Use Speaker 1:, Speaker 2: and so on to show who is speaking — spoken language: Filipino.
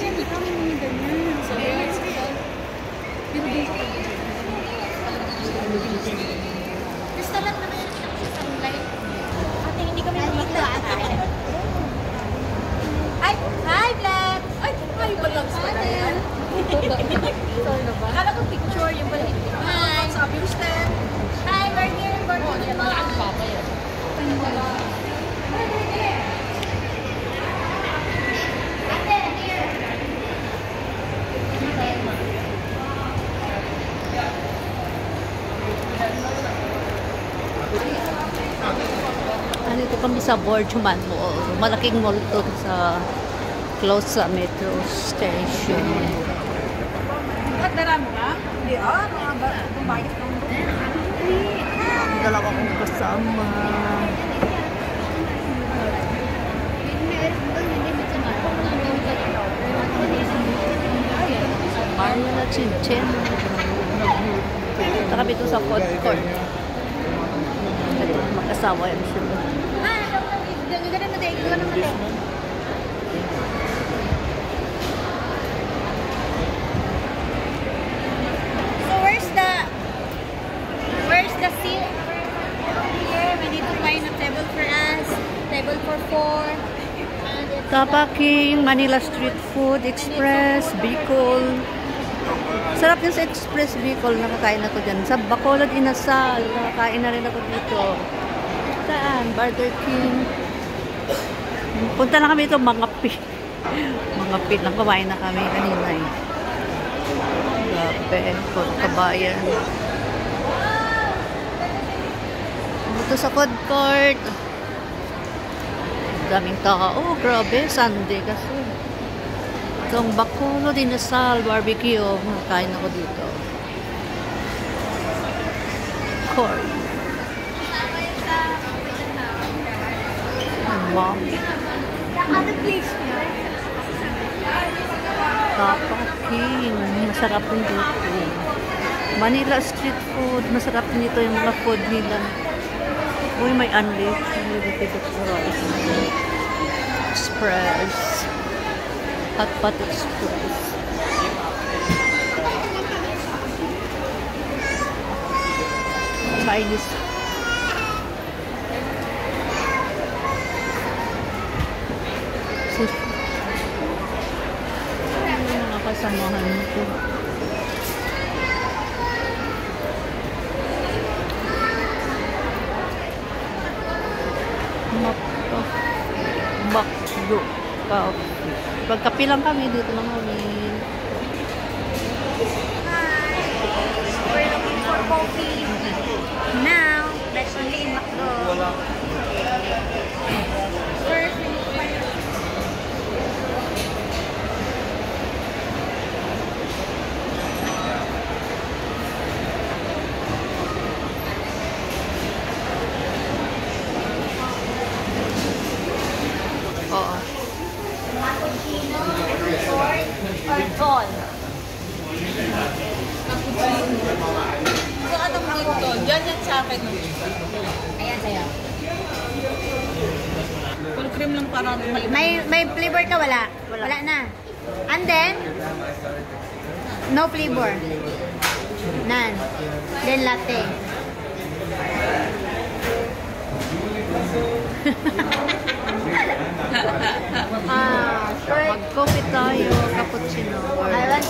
Speaker 1: kasi hindi kami mga ganyan. So,
Speaker 2: Gusto lang naman yung sa sunlight. Ate, hindi kami maglutuan. Ay! Hi, vlog!
Speaker 1: ay, vlog sa yan. Akala ko picture, yung pala hindi.
Speaker 2: Hi!
Speaker 1: Sabi yung stand.
Speaker 2: Hi, we're here. We're here. Ate, here.
Speaker 3: Dito kami sa Borjuman Mall. Malaking mall to sa close sa metro station.
Speaker 1: At darami na? Hindi, mga bumayot ng
Speaker 3: Dalawa kong kasama. Marla Chinchin. Ito kami ito sa food court. Ito, mag-asawa yan sila.
Speaker 2: Gagawin mo tayo. Gagawin mo tayo. So where's the seat? Here, we need to find a table for us. Table for 4.
Speaker 3: Tapaking, Manila Street Food, Express, Bicol. Sarap yung sa Express Bicol. Nakakain ako dyan. Sa Bacolod, Inasal. Nakakain na rin ako dito. Saan? Burger King. Punta na kami ito, mga pi. Mga pi. Kumain na kami kanina eh. Grabe. Puro kabayan. Ito sa food court. Daming tao. Oh, grabe. Sunday kasi. Itong Bacolod, Inasal, barbecue. Kain ako dito. Corn. Wow. Tapaking. Masarap din dito. Manila Street Food. Masarap din dito yung mga food nila. Uy, may unlimited rice. Express. Hot Pot Express. Chinese. Mga kasamahan ko. Makdo coffee. Pagkapi lang kami, dito lang kami.
Speaker 2: We're looking for coffee. Now, that's only in McDo. First, we need to find a
Speaker 3: Oo.
Speaker 2: cappuccino, short, or tall.
Speaker 1: So, anong dito? Diyan yan sa akin.
Speaker 2: Ayan sa'yo.
Speaker 1: Full cream lang para
Speaker 2: May flavor ka? Wala? Wala na. And then, no flavor. None. Then latte. Short.
Speaker 3: Mag-coffee tayo, cappuccino.
Speaker 2: I want